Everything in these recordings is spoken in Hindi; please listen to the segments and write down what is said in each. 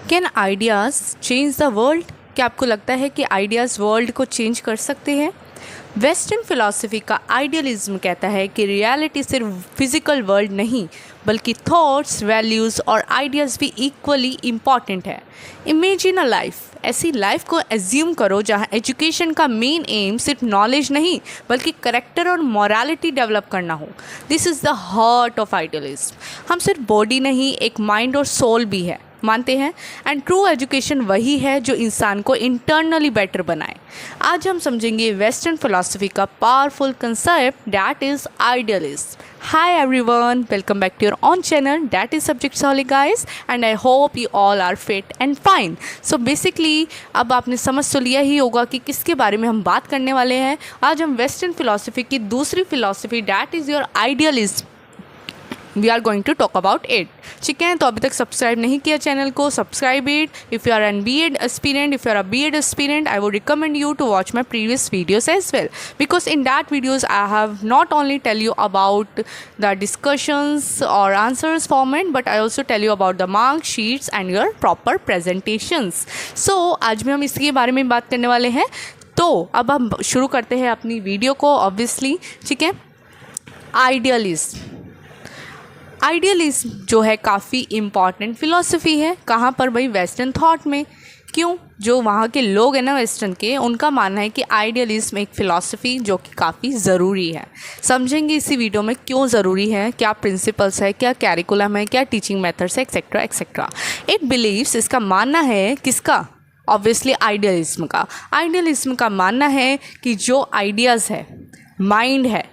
Can ideas change the world? क्या आपको लगता है कि आइडियाज़ वर्ल्ड को चेंज कर सकते हैं? वेस्टर्न फिलॉसफी का आइडियलिज्म कहता है कि रियलिटी सिर्फ फिजिकल वर्ल्ड नहीं बल्कि थॉट्स, वैल्यूज़ और आइडियाज़ भी इक्वली इम्पॉर्टेंट है। इमेजिन अ लाइफ, ऐसी लाइफ को एज्यूम करो जहाँ एजुकेशन का मेन एम सिर्फ नॉलेज नहीं बल्कि करेक्टर और मॉरलिटी डेवलप करना हो। This is the heart of idealism. हम सिर्फ बॉडी नहीं, एक माइंड और सोल भी है मानते हैं, एंड ट्रू एजुकेशन वही है जो इंसान को इंटरनली बेटर बनाए। आज हम समझेंगे वेस्टर्न फिलॉसफी का powerful concept, that is idealism. Hi everyone, welcome back to your own channel, that is Subjectaholic guys, and I hope you all are fit and fine. So basically अब आपने समझ तो लिया ही होगा कि किसके बारे में हम बात करने वाले हैं। आज हम वेस्टर्न फिलॉसफी की दूसरी philosophy, that is your idealism, we are going to talk about it. ठीक है, तो अभी तक सब्सक्राइब नहीं किया चैनल को, subscribe it. If you are an B.Ed aspirant, if you are a B.Ed aspirant, I would recommend you to watch my previous videos as well, because in that videos I have not only tell you about the discussions or answers format, but I also tell you about the mark sheets and your proper presentations. So आज भी हम इसके बारे में बात करने वाले हैं। तो अब हम शुरू करते हैं अपनी वीडियो को ऑब्वियसली। ठीक है, आइडियलिज्म जो है काफ़ी इम्पॉर्टेंट फ़िलॉसफी है। कहाँ पर भाई? वेस्टर्न थॉट में। क्यों? जो वहाँ के लोग हैं ना वेस्टर्न के, उनका मानना है कि आइडियलिज्म एक फ़िलॉसफी जो कि काफ़ी ज़रूरी है। समझेंगे इसी वीडियो में क्यों ज़रूरी है, क्या प्रिंसिपल्स है, क्या कैरिकुलम है, क्या टीचिंग मेथड्स है, एक्सेट्रा एक्सेट्रा। इट बिलीव्स, इसका मानना है किसका? ऑब्वियसली आइडियलिज्म का मानना है कि जो आइडियाज़ है, माइंड है,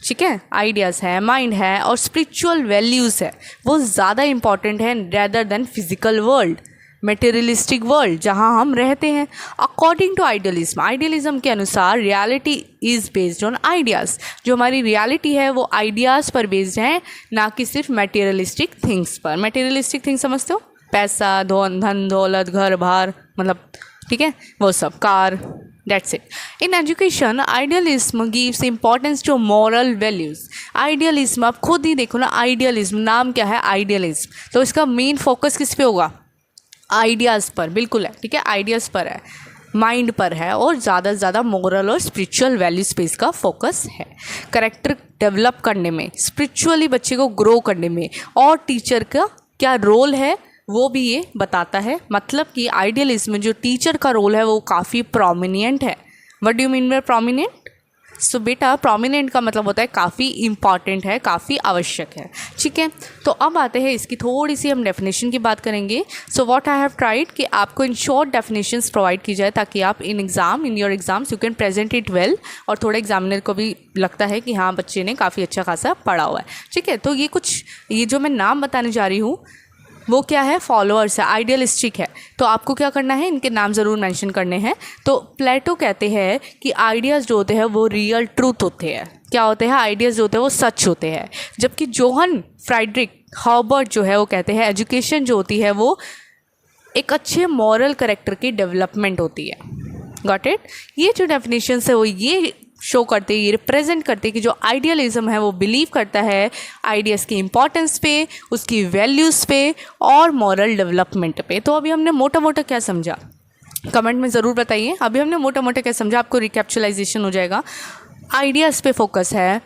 ठीक है, आइडियाज़ है, माइंड है और स्पिरिचुअल वैल्यूज़ है, वो ज़्यादा इंपॉर्टेंट है rather than physical world, materialistic world जहाँ हम रहते हैं। अकॉर्डिंग टू आइडियलिज्म के अनुसार reality is based on ideas. जो हमारी रियलिटी है वो आइडियाज़ पर बेस्ड है, ना कि सिर्फ मटेरियलिस्टिक थिंग्स पर। मटेरियलिस्टिक थिंग्स समझते हो? पैसा, धन दौलत, घर बार, मतलब ठीक है, वो सब, car, that's it. In education, idealism gives importance to moral values. Idealism, आप खुद ही देखो ना, आइडियलिज्म नाम क्या है? आइडियलिज्म। तो इसका मेन फोकस किस पे होगा? आइडियाज़ पर, बिल्कुल है, ठीक है, आइडियाज़ पर है, माइंड पर है, और ज़्यादा से ज़्यादा मोरल और स्पिरिचुअल वैल्यूज पे इसका फोकस है। करेक्टर डेवलप करने में, स्पिरिचुअली बच्चे को ग्रो करने में, और टीचर का क्या रोल है वो भी ये बताता है। मतलब कि आइडियलिज्म में जो टीचर का रोल है वो काफ़ी प्रोमिनेंट है। What do you mean by prominent? So बेटा, प्रोमिनेंट का मतलब होता है काफ़ी इम्पॉर्टेंट है, काफ़ी आवश्यक है। ठीक है, तो अब आते हैं इसकी थोड़ी सी हम डेफिनेशन की बात करेंगे। So what I have tried कि आपको इन शॉर्ट डेफिनेशंस प्रोवाइड की जाए ताकि आप इन your exams you can present it well, और थोड़ा एग्जामिनर को भी लगता है कि हाँ बच्चे ने काफ़ी अच्छा खासा पढ़ा हुआ है। ठीक है, तो ये जो मैं नाम बताने जा रही हूँ वो क्या है? फॉलोअर्स है, आइडियलिस्टिक है। तो आपको क्या करना है? इनके नाम ज़रूर मेंशन करने हैं। तो प्लेटो कहते हैं कि आइडियाज़ जो होते हैं वो रियल ट्रूथ होते हैं। क्या होते हैं? आइडियाज़ जो होते हैं वो सच होते हैं। जबकि जोहन फ्राइड्रिक हर्बर्ट जो है वो कहते हैं एजुकेशन जो होती है वो एक अच्छे मॉरल करेक्टर की डेवलपमेंट होती है। Got it? ये जो डेफिनेशंस है वो ये शो करते, ये रिप्रेजेंट करते कि जो आइडियलिज्म है वो बिलीव करता है आइडियाज़ की इम्पोर्टेंस पे, उसकी वैल्यूज़ पे और मॉरल डेवलपमेंट पे। तो अभी हमने मोटा मोटा क्या समझा? कमेंट में ज़रूर बताइए। अभी हमने मोटा मोटा क्या समझा, आपको रिकैप्चुलाइजेशन हो जाएगा। आइडियाज़ पे फोकस है,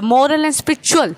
मॉरल एंड स्पिरिचुअल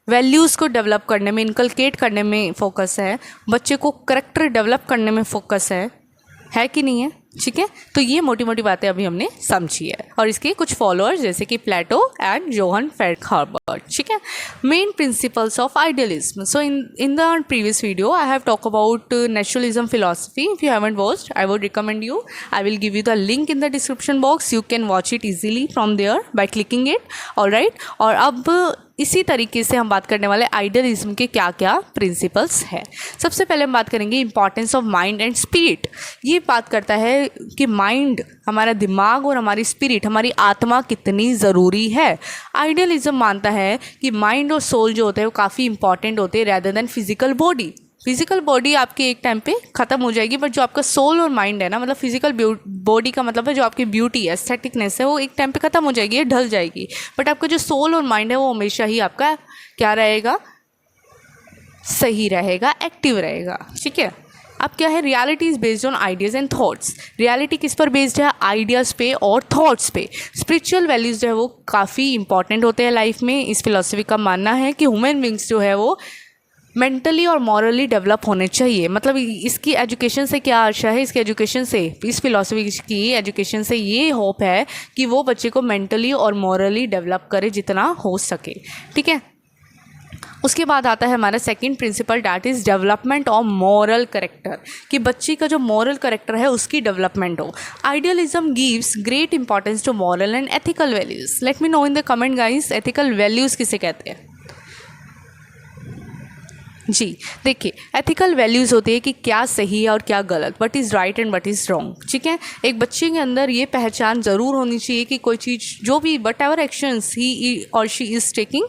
वैल्यूज़ को डेवलप करने में, इनकलकेट करने में फोकस है, बच्चे को करेक्टर डेवलप करने में फोकस है कि नहीं है? ठीक है, तो ये मोटी मोटी बातें अभी हमने समझी है, और इसके कुछ फॉलोअर्स जैसे कि Plato and Johann Friedrich Herbart. ठीक है, main principles of idealism. So in the previous video I have talk about naturalism philosophy. If you haven't watched, I would recommend you, I will give you the link in the description box, you can watch it easily from there by clicking it. Alright, और अब इसी तरीके से हम बात करने वाले आइडियलिज्म के क्या क्या प्रिंसिपल्स हैं। सबसे पहले हम बात करेंगे importance of mind and spirit. ये बात करता है कि माइंड, हमारा दिमाग और हमारी स्पिरिट, हमारी आत्मा कितनी ज़रूरी है। आइडियलिज्म मानता है कि माइंड और सोल जो होते हैं वो काफ़ी इंपॉर्टेंट होते हैं rather than physical body. Physical body आपकी एक टाइम पे ख़त्म हो जाएगी, बट जो आपका सोल और माइंड है ना, मतलब फिजिकल बॉडी का मतलब है जो आपकी ब्यूटी है, एस्थेटिकनेस है, वो एक टाइम पे ख़त्म हो जाएगी, ढल जाएगी। बट आपका जो सोल और माइंड है वो हमेशा ही आपका क्या रहेगा? सही रहेगा, एक्टिव रहेगा। ठीक है, अब क्या है, reality is based on ideas and thoughts. Reality किस पर बेस्ड है, आइडियाज़ पे और थॉट्स पे। स्पिरिचुअल वैल्यूज़ जो है वो काफ़ी इंपॉर्टेंट होते हैं लाइफ में। इस फिलॉसफी का मानना है कि ह्यूमन बींग्स जो है वो मेंटली और मॉरली डेवलप होने चाहिए। मतलब इसकी एजुकेशन से क्या आशा है, इसकी एजुकेशन से, इस फिलॉसफी की एजुकेशन से ये होप है कि वो बच्चे को मेंटली और मॉरली डेवलप करे जितना हो सके। ठीक है, उसके बाद आता है हमारा second principle, that is development of moral character, कि बच्चे का जो मॉरल करेक्टर है उसकी डेवलपमेंट हो। Idealism gives great importance to moral and ethical values. Let me know in the comment guys, ethical values किसे कहते हैं। जी देखिए, एथिकल वैल्यूज़ होती है कि क्या सही है और क्या गलत, what is right and what is wrong. ठीक है, एक बच्चे के अंदर ये पहचान ज़रूर होनी चाहिए कि कोई चीज़ जो भी वट एवर एक्शंस ही और शी इज़ टेकिंग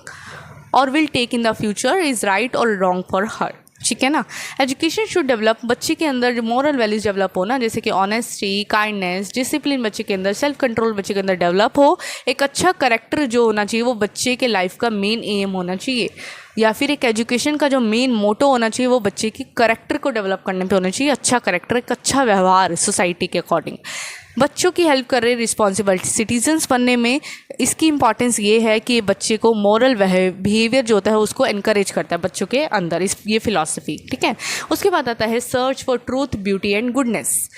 और will take in the future is right और रॉन्ग फॉर हर। ठीक है ना। एजुकेशन शुड डेवलप, बच्चे के अंदर जो मॉरल वैल्यूज डेवलप हो ना, जैसे कि ऑनेस्टी, काइंडनेस, डिसिप्लिन बच्चे के अंदर, सेल्फ कंट्रोल बच्चे के अंदर डेवलप हो। एक अच्छा करेक्टर जो होना चाहिए वो बच्चे के लाइफ का मेन एम होना चाहिए, या फिर एक एजुकेशन का जो मेन मोटो होना चाहिए वो बच्चे की करेक्टर को डेवलप करने पे होना चाहिए। अच्छा करेक्टर, एक अच्छा व्यवहार सोसाइटी के अकॉर्डिंग। बच्चों की हेल्प कर रहे रिस्पॉन्सिबल सिटीजन्स बनने में इसकी इंपॉर्टेंस ये है कि बच्चे को मॉरल बिहेवियर जो होता है उसको एनकरेज करता है बच्चों के अंदर, इस ये फिलॉसफी। ठीक है, उसके बाद आता है search for truth, beauty and goodness.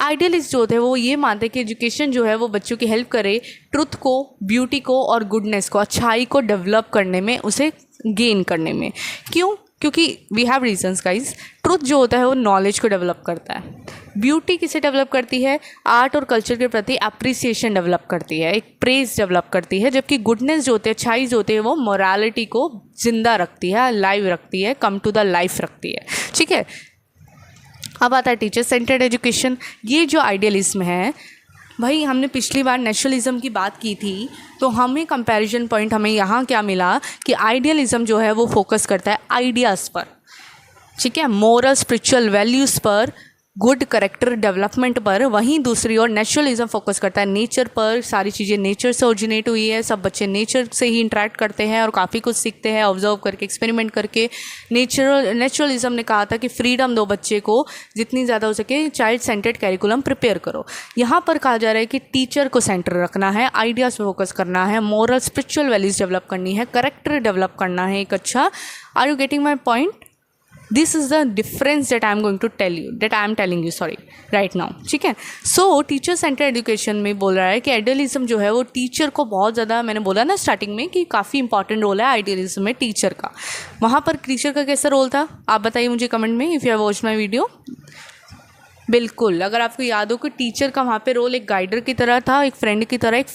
Idealist जो होते हैं वो ये मानते हैं कि एजुकेशन जो है वो बच्चों की हेल्प करे ट्रुथ को, ब्यूटी को और गुडनेस को, अच्छाई को डेवलप करने में, उसे गेन करने में। क्यों? क्योंकि we have reasons guys. Truth जो होता है वो नॉलेज को डेवलप करता है, ब्यूटी किसे डेवलप करती है, आर्ट और कल्चर के प्रति अप्रिसिएशन डेवलप करती है, एक प्रेज डेवलप करती है, जबकि गुडनेस जो होते हैं, अच्छाई जो होती है वो मोरालिटी को जिंदा रखती है, लाइव रखती है, कम टू द लाइफ रखती है। ठीक है, अब आता है टीचर सेंटर्ड एजुकेशन। ये जो आइडियलिज्म है भाई, हमने पिछली बार नेशनलिज्म की बात की थी, तो हमें कंपैरिजन पॉइंट हमें यहाँ क्या मिला कि आइडियलिज्म जो है वो फोकस करता है आइडियाज़ पर, ठीक है, मोरल स्पिरिचुअल वैल्यूज़ पर, गुड करेक्टर डेवलपमेंट पर। वहीं दूसरी ओर नेचुरलिज्म फोकस करता है नेचर पर, सारी चीज़ें नेचर से ओरिजिनेट हुई है, सब बच्चे नेचर से ही इंटरेक्ट करते हैं और काफ़ी कुछ सीखते हैं ऑब्जर्व करके, एक्सपेरिमेंट करके। नेचुरलिज्म ने कहा था कि फ्रीडम दो बच्चे को, जितनी ज़्यादा हो सके चाइल्ड सेंटर्ड कैरिकुलम प्रिपेयर करो। यहाँ पर कहा जा रहा है कि टीचर को सेंटर रखना है, आइडियाज़ पे फोकस करना है, मॉरल स्पिरिचुअल वैल्यूज़ डेवलप करनी है, करेक्टर डेवलप करना है एक अच्छा। Are you getting my point? This is the difference that I am going to tell you, that I am telling you sorry right now. ठीक है, सो टीचर सेंटर एजुकेशन में बोल रहा है कि आइडियलिज्म जो है वो टीचर को बहुत ज़्यादा, मैंने बोला ना स्टार्टिंग में कि काफ़ी इंपॉर्टेंट रोल है आइडियलिज्म में टीचर का। वहाँ पर टीचर का कैसा रोल था आप बताइए मुझे कमेंट में, if you have watched my video. बिल्कुल, अगर आपको याद हो कि टीचर का वहाँ पे रोल एक गाइडर की तरह था, एक फ्रेंड की तरह, एक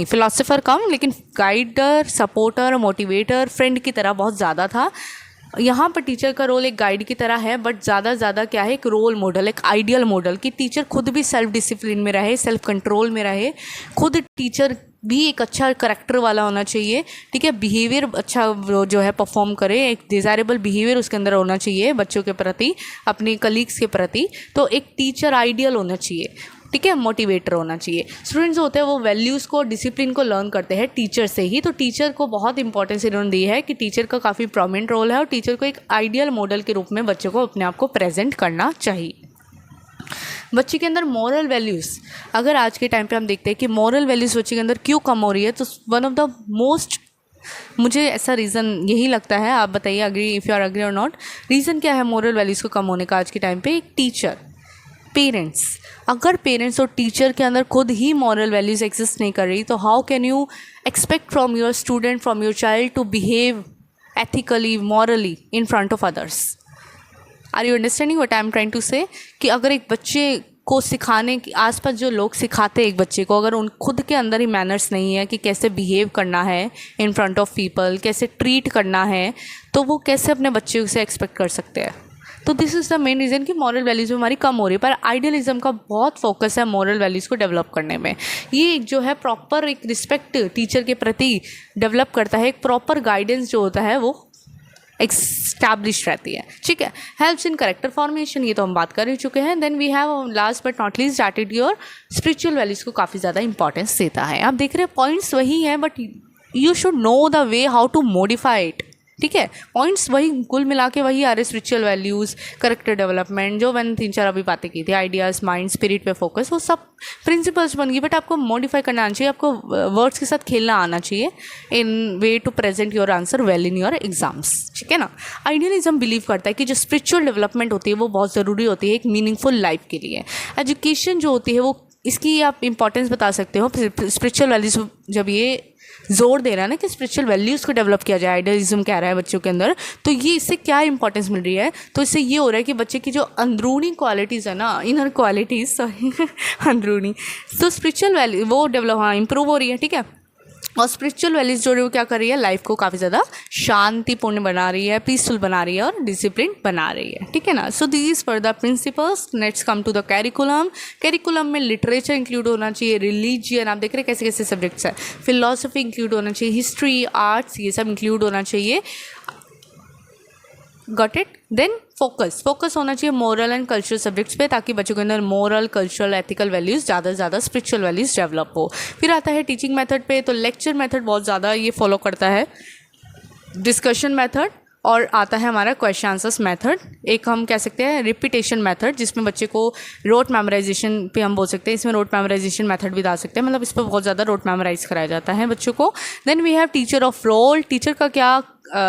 फिलोसोफर कम, लेकिन गाइडर, सपोर्टर, मोटिवेटर, फ्रेंड की तरह बहुत ज़्यादा था। यहाँ पर टीचर का रोल एक गाइड की तरह है, बट ज़्यादा क्या है, एक रोल मॉडल, एक आइडियल मॉडल, कि टीचर खुद भी सेल्फ डिसिप्लिन में रहे, सेल्फ कंट्रोल में रहे, खुद टीचर भी एक अच्छा करेक्टर वाला होना चाहिए। ठीक है, बिहेवियर अच्छा जो है परफॉर्म करे, एक डिज़ायरेबल बिहेवियर उसके अंदर होना चाहिए बच्चों के प्रति, अपने कलीग्स के प्रति। तो एक टीचर आइडियल होना चाहिए, ठीक है, मोटिवेटर होना चाहिए। स्टूडेंट्स होते हैं वो वैल्यूज़ को, डिसिप्लिन को लर्न करते हैं टीचर से ही। तो टीचर को बहुत इंपॉर्टेंस इन्होंने दी है कि टीचर का काफ़ी प्रोमिनेंट रोल है और टीचर को एक आइडियल मॉडल के रूप में बच्चों को अपने आप को प्रेजेंट करना चाहिए। बच्चे के अंदर मॉरल वैल्यूज़, अगर आज के टाइम पे हम देखते हैं कि मॉरल वैल्यूज़ बच्चे के अंदर क्यों कम हो रही है, तो वन ऑफ द मोस्ट, मुझे ऐसा रीज़न यही लगता है, आप बताइए agree, if you are agree और नॉट। रीज़न क्या है मॉरल वैल्यूज़ को कम होने का आज के टाइम पे? एक टीचर, पेरेंट्स। अगर पेरेंट्स और टीचर के अंदर खुद ही मॉरल वैल्यूज़ एग्जिस्ट नहीं कर रही, तो how can you expect from your student, from your child to behave ethically, morally in front of others? Are you understanding what I am trying to say? कि अगर एक बच्चे को सिखाने की, आसपास जो लोग सिखाते हैं एक बच्चे को, अगर उन खुद के अंदर ही मैनर्स नहीं है कि कैसे बिहेव करना है इन फ्रंट ऑफ पीपल, कैसे ट्रीट करना है, तो वो कैसे अपने बच्चे से एक्सपेक्ट कर सकते हैं? तो this is the main reason कि मॉरल वैल्यूज़ हमारी कम हो रही है। पर आइडियलिज्म का बहुत फोकस है मॉरल वैल्यूज़ को डेवलप करने में। ये जो है प्रॉपर एक रिस्पेक्ट टीचर के प्रति डेवलप करता है, एक प्रॉपर गाइडेंस जो होता है वो एक्स्टैब्लिश रहती है। ठीक है, हेल्प्स इन करेक्टर फॉर्मेशन, ये तो हम बात कर ही चुके हैं। Then we have last but not least attitude, spiritual values को काफ़ी ज़्यादा इंपॉर्टेंस देता है। आप देख रहे हैं पॉइंट्स वही हैं, but you should know the way how to modify it. ठीक है। पॉइंट्स वही कुल मिला के वही आ रहे, स्पिरिचुअल वैल्यूज़, करेक्टर डेवलपमेंट, जो मैंने 3-4 अभी बातें की थी, आइडियाज़, माइंड, स्पिरिट पे फोकस, वो सब प्रिंसिपल्स बन गई। बट आपको मॉडिफाई करना आना चाहिए, आपको वर्ड्स के साथ खेलना आना चाहिए in way to present your answer well in your exams, ठीक है ना। आइडियलिज्म बिलीव करता है कि जो स्पिरिचुअल डेवलपमेंट होती है वो बहुत ज़रूरी होती है एक मीनिंगफुल लाइफ के लिए। एजुकेशन जो होती है वो, इसकी आप इंपॉर्टेंस बता सकते हो। स्पिरिचुअल वैल्यूज़ जब ये जोर दे रहा है ना कि स्पिरिचुअल वैल्यूज़ को डेवलप किया जाए, आइडियलिज्म कह रहा है बच्चों के अंदर, तो ये इससे क्या इंपॉर्टेंस मिल रही है, तो इससे ये हो रहा है कि बच्चे की जो अंदरूनी क्वालिटीज़ है ना, इनर क्वालिटीज़, सॉरी अंदरूनी, तो स्पिरिचुअल वैल्यू वो डेवलप, हाँ, इंप्रूव हो रही है, ठीक है। और स्पिरिचुअल वैल्यूज जो वो क्या कर रही है, लाइफ को काफ़ी ज़्यादा शांतिपूर्ण बना रही है, पीसफुल बना रही है और डिसिप्लिन बना रही है, ठीक है ना। So these for the principles. Next come to the curriculum. Curriculum में लिटरेचर इंक्लूड होना चाहिए, रिलीजियन, आप देख रहे हैं कैसे कैसे सब्जेक्ट्स है, फिलोसफी इंक्लूड होना चाहिए, हिस्ट्री, आर्ट्स, ये सब इंक्लूड होना चाहिए। Got it. देन फोकस होना चाहिए मोरल एंड कल्चरल सब्जेक्ट्स पे, ताकि बच्चों के अंदर मोरल, कल्चरल, एथिकल वैल्यूज़ ज़्यादा से ज़्यादा स्पिरिचुअल वैल्यूज़ डेवलप हो। फिर आता है टीचिंग मेथड पे, तो लेक्चर मेथड बहुत ज़्यादा ये फॉलो करता है, डिस्कशन मेथड, और आता है हमारा क्वेश्चन आंसर्स मेथड। एक हम कह सकते हैं रिपीटेशन मेथड, जिसमें बच्चे को रोट मेमोराइजेशन पे हम बोल सकते हैं, इसमें रोट मेमोराइजेशन मेथड भी डाल सकते हैं, मतलब इस पर बहुत ज़्यादा रोट मेमोराइज कराया जाता है बच्चों को। Then we have teacher of role. Teacher का क्या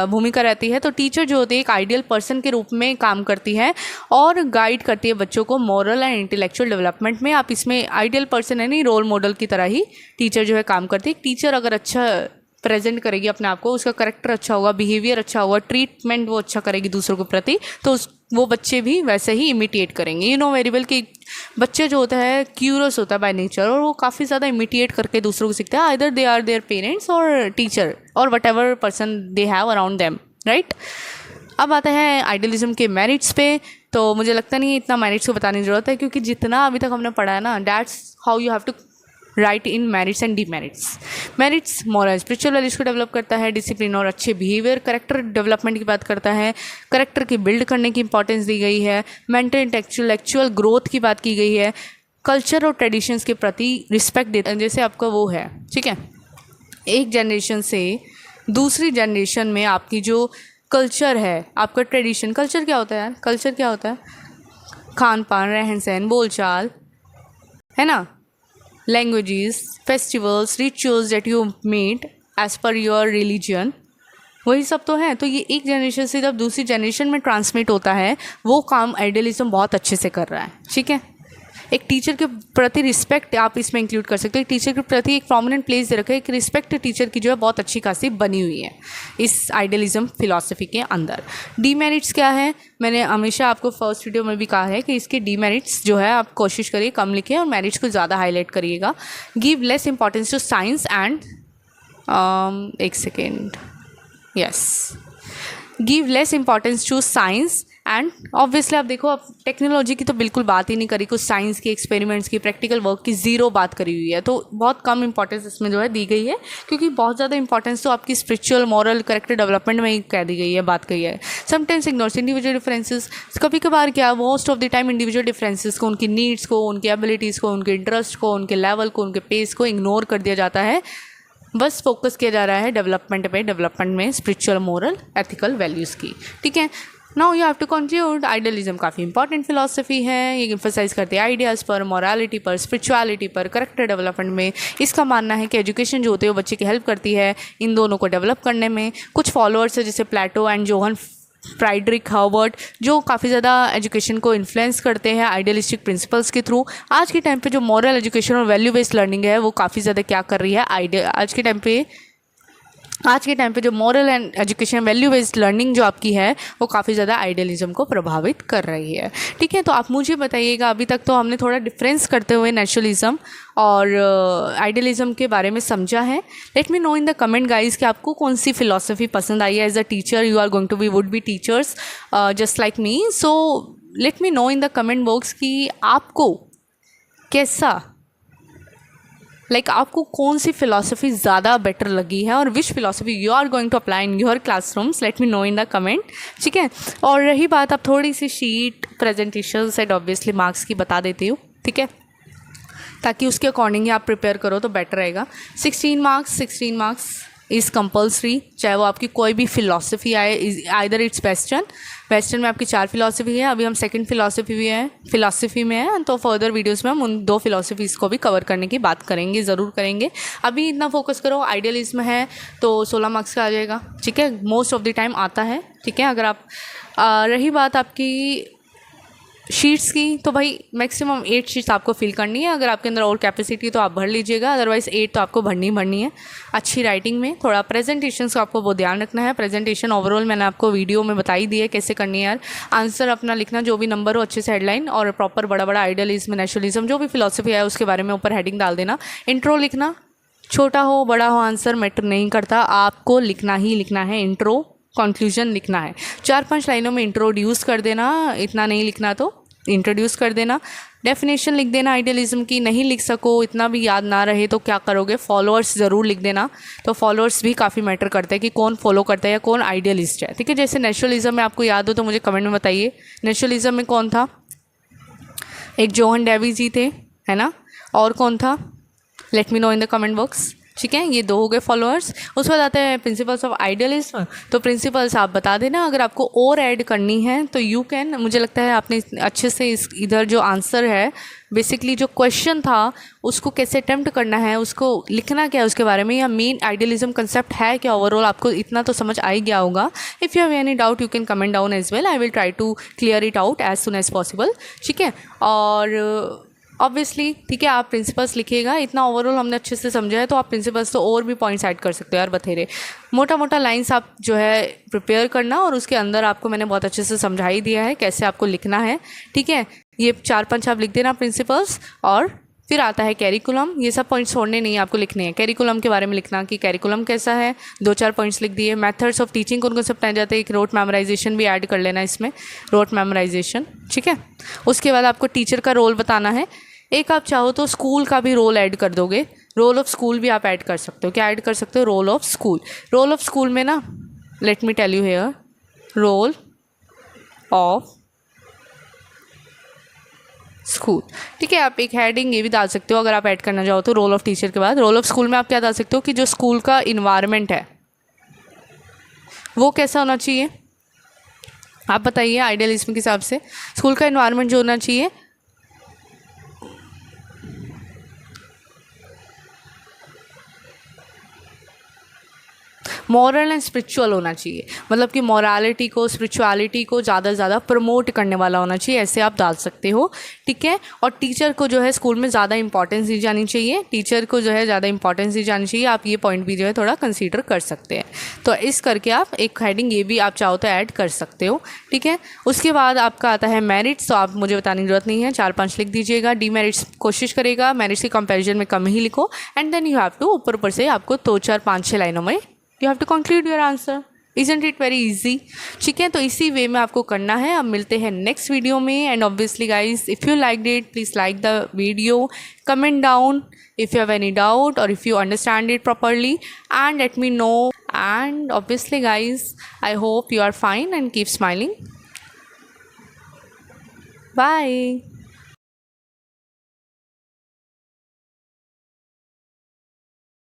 भूमिका रहती है, तो टीचर जो होती है एक आइडियल पर्सन के रूप में काम करती है और गाइड करती है बच्चों को मॉरल एंड इंटेलेक्चुअल डेवलपमेंट में। आप इसमें आइडियल पर्सन है नहीं, रोल मॉडल की तरह ही टीचर जो है काम करती है। टीचर अगर अच्छा प्रेजेंट करेगी अपने आप को, उसका करेक्टर अच्छा होगा, बिहेवियर अच्छा होगा, ट्रीटमेंट वो अच्छा करेगी दूसरों के प्रति, तो वो बच्चे भी वैसे ही इमिटेट करेंगे। यू नो वेरी वेल कि बच्चे जो होता है क्यूरियस होता है बाय नेचर, और वो काफ़ी ज़्यादा इमिटेट करके दूसरों को सीखता है, either they are their parents और टीचर और whatever person they have around them, right. अब आता है आइडियलिज्म के मेरिट्स पे, तो मुझे लगता नहीं इतना मेरिट्स को बताने की ज़रूरत है, क्योंकि जितना अभी तक हमने पढ़ा है ना, that's how you have to write in merits and demerits. Merits moral spiritual values को डेवलप करता है, डिसिप्लिन और अच्छे बिहेवियर, करेक्टर डेवलपमेंट की बात करता है, करेक्टर की बिल्ड करने की इंपॉर्टेंस दी गई है, मेंटल इंटेलेक्चुअल ग्रोथ की बात की गई है, कल्चर और ट्रेडिशंस के प्रति रिस्पेक्ट देता है। जैसे आपका वो है, ठीक है, एक जनरेशन से दूसरी जनरेशन में आपकी जो कल्चर है, आपका ट्रेडिशन, कल्चर क्या होता है यार, कल्चर क्या होता है, खान पान, रहन सहन, बोलचाल, है ना, languages, festivals, rituals that you made as per your religion, वही सब तो है। तो ये एक जनरेशन से जब दूसरी जनरेशन में ट्रांसमिट होता है, वो काम आइडियलिज्म बहुत अच्छे से कर रहा है, ठीक है। एक टीचर के प्रति रिस्पेक्ट आप इसमें इंक्लूड कर सकते हो, एक टीचर के प्रति एक प्रोमिनेंट प्लेस दे रखा है, एक रिस्पेक्ट टीचर की जो है बहुत अच्छी खासी बनी हुई है इस आइडियलिज्म फिलॉसफी के अंदर। डीमेरिट्स क्या है, मैंने हमेशा आपको फर्स्ट वीडियो में भी कहा है कि इसके डीमेरिट्स जो है आप कोशिश करिए कम लिखें और मेरिट्स को ज़्यादा हाईलाइट करिएगा। Give less importance to science and एक second, yes, give less importance to science and obviously आप देखो, अब टेक्नोलॉजी की तो बिल्कुल बात ही नहीं करी, कुछ साइंस की, एक्सपेरिमेंट्स की, प्रैक्टिकल वर्क की ज़ीरो बात करी हुई है, तो बहुत कम इंपॉर्टेंस इसमें जो है दी गई है, क्योंकि बहुत ज़्यादा इंपॉर्टेंस तो आपकी स्पिरिचुअल, मॉरल, करेक्टर डेवलपमेंट में ही कह दी गई है, बात कही है। समटाइम्स इग्नोर्स इंडिविजुअल डिफरेंसेस, कभी कभार क्या, most of the time individual differences को, उनकी नीड्स को, उनकी एबिलिटीज़ को, उनके इंटरेस्ट को, उनके लेवल को, उनके पेस को इग्नोर कर दिया जाता है, बस फोकस किया जा रहा है डेवलपमेंट पे, डेवलपमेंट में स्पिरिचुअल, मोरल, एथिकल वैल्यूज़ की, ठीक है। Now you have to conclude, idealism काफ़ी इंपॉर्टेंट फिलॉसफी है, ये एम्फसाइज करती है आइडियाज़ पर, मॉरलिटी पर, स्पिरिचुअलिटी पर, करेक्टर डेवलपमेंट में। इसका मानना है कि एजुकेशन जो होती है वो बच्चे की हेल्प करती है इन दोनों को डेवलप करने में। कुछ फॉलोअर्स है जैसे प्लेटो एंड जोहन फ्राइडरिक हर्बर्ट, जो काफ़ी ज़्यादा एजुकेशन को इन्फ्लुएंस करते हैं आइडियलिस्टिक प्रिंसिपल्स के थ्रू। आज के टाइम पे जो मॉरल एजुकेशन और वैल्यू बेस्ड लर्निंग है वो काफ़ी ज़्यादा क्या कर रही है, आज के टाइम पे जो moral and education value based learning जो आपकी है वो काफ़ी ज़्यादा आइडियलिज्म को प्रभावित कर रही है, ठीक है। तो आप मुझे बताइएगा, अभी तक तो हमने थोड़ा डिफरेंस करते हुए नेचुरलिज्म और आइडियलिज्म के बारे में समझा है। Let me know in the comment guys कि आपको कौन सी फिलॉसफी पसंद आई है। As a teacher you are going to be, would be teachers just like me, so let me know in the comment box कि आपको कैसा, आपको कौन सी फिलॉसफी ज़्यादा बेटर लगी है और which philosophy you are going to apply in your classrooms, let me know in the comment, ठीक है। और रही बात, आप थोड़ी सी sheet presentation set obviously marks की बता देती हूँ, ठीक है, ताकि उसके अकॉर्डिंग ही आप प्रिपेयर करो तो बेटर रहेगा। 16 मार्क्स इज़ कंपल्सरी, चाहे वो आपकी कोई भी फ़िलासफ़ी आए, आइदर इट्स वेस्टर्न में आपकी 4 फ़िलासफ़ी है, अभी हम सेकंड फ़िलासफ़ी में है, तो फर्दर वीडियोस में हम उन 2 फ़िलासफ़ीज़ को भी कवर करने की बात करेंगे, ज़रूर करेंगे। अभी इतना फोकस करो, आइडियलिज्म है तो 16 मार्क्स का आ जाएगा, ठीक है, मोस्ट ऑफ द टाइम आता है, ठीक है। अगर आप रही बात आपकी शीट्स की, तो भाई मैक्सिमम 8 शीट्स आपको फिल करनी है। अगर आपके अंदर और कैपेसिटी तो आप भर लीजिएगा, अदरवाइज़ 8 तो आपको भरनी है। अच्छी राइटिंग में थोड़ा प्रेजेंटेशंस का आपको वो ध्यान रखना है। प्रेजेंटेशन ओवरऑल मैंने आपको वीडियो में बताई दी है कैसे करनी है यार। आंसर अपना लिखना, जो भी नंबर हो अच्छे से हेडलाइन, और प्रॉपर बड़ा आइडियलिज्म नेशनलिज्म जो भी फिलोसफी है उसके बारे में ऊपर हेडिंग डाल देना। इंट्रो लिखना, छोटा हो बड़ा हो आंसर मैटर नहीं करता, आपको लिखना ही लिखना है। इंट्रो कंक्लूजन लिखना है, 4-5 लाइनों में इंट्रोड्यूस कर देना, इतना नहीं लिखना तो इंट्रोड्यूस कर देना। डेफिनेशन लिख देना आइडियलिज्म की, नहीं लिख सको, इतना भी याद ना रहे तो क्या करोगे, फॉलोअर्स ज़रूर लिख देना। तो फॉलोअर्स भी काफ़ी मैटर करते हैं कि कौन फॉलो करता है या कौन आइडियलिस्ट है, ठीक है। जैसे नेशनलिज्म में आपको याद हो तो मुझे कमेंट में बताइए, नेशनलिज्म में कौन था? एक जोहन डेवी जी थे, है ना, और कौन था? Late me know in the comment box, ठीक है। ये 2 हो गए फॉलोअर्स। उसके बाद आते हैं प्रिंसिपल्स ऑफ आइडियलिज्म, तो प्रिंसिपल्स आप बता देना। अगर आपको और ऐड करनी है तो यू कैन, मुझे लगता है आपने अच्छे से इधर जो आंसर है, बेसिकली जो क्वेश्चन था उसको कैसे अटेम्प्ट करना है, उसको लिखना क्या है उसके बारे में, या मेन आइडियलिज्म कंसेप्ट है क्या ओवरऑल, आपको इतना तो समझ आ ही गया होगा। If you have any doubt you can comment down as well, I will try to clear it out as soon as possible, ठीक है। और ऑब्वियसली, ठीक है, आप प्रिंसिपल्स लिखिएगा। इतना ओवरऑल हमने अच्छे से समझा है तो आप प्रिंसिपल्स तो और भी पॉइंट्स ऐड कर सकते हो यार, बथेरे मोटा लाइंस आप जो है प्रिपेयर करना, और उसके अंदर आपको मैंने बहुत अच्छे से समझा ही दिया है कैसे आपको लिखना है, ठीक है। ये 4-5 आप लिख देना प्रिंसिपल्स, और फिर आता है कैरिकुलम। ये सब पॉइंट्स छोड़ने नहीं, आपको लिखने हैं। कैरिकुलम के बारे में लिखना कि कैरिकुलम कैसा है, 2-4 पॉइंट्स लिख दिए। मेथड्स ऑफ टीचिंग कौन कौन सब आ जाते हैं, एक रोट मेमोराइजेशन भी ऐड कर लेना इसमें, रोट मेमोराइजेशन, ठीक है। उसके बाद आपको टीचर का रोल बताना है। एक आप चाहो तो स्कूल का भी रोल ऐड कर दोगे, रोल ऑफ स्कूल भी आप ऐड कर सकते हो। क्या ऐड कर सकते हो? Role of school. Role of school में ना, let me tell you here, role of school, ठीक है। आप एक हेडिंग ये भी डाल सकते हो अगर आप ऐड करना चाहो तो, रोल ऑफ टीचर के बाद रोल ऑफ स्कूल में आप क्या डाल सकते हो कि जो स्कूल का इन्वायरमेंट है वो कैसा होना चाहिए, आप बताइए। आइडियलिज्म के हिसाब से स्कूल का इन्वायरमेंट जो होना चाहिए, मॉरल एंड स्पिरिचुअल होना चाहिए, मतलब कि मॉरालिटी को, स्पिरिचुअलिटी को ज़्यादा से ज़्यादा प्रमोट करने वाला होना चाहिए, ऐसे आप डाल सकते हो, ठीक है। और टीचर को जो है स्कूल में ज़्यादा इंपॉर्टेंस दी जानी चाहिए, टीचर को जो है ज़्यादा इंपॉर्टेंस दी जानी चाहिए। आप ये पॉइंट भी जो है थोड़ा कंसीडर कर सकते हैं। तो इस करके आप एक हेडिंग ये भी आप चाहो तो ऐड कर सकते हो, ठीक है। उसके बाद आपका आता है मेरिट्स, तो आप मुझे बताने की जरूरत नहीं है, 4-5 लिख दीजिएगा। डीमेरिट्स कोशिश करेगा मेरिट्स के कंपेरिजन में कम ही लिखो, and then you have to ऊपर से आपको 2-4-5-6 लाइनों में you have to conclude your answer. Isn't it very easy, ठीक है। तो इसी वे में आपको करना है। अब मिलते हैं नेक्स्ट वीडियो में, and obviously guys if you like it please like the video, comment down if you have any doubt or if you understand it properly, and let me know. And obviously guys, I hope you are fine and keep smiling. Bye.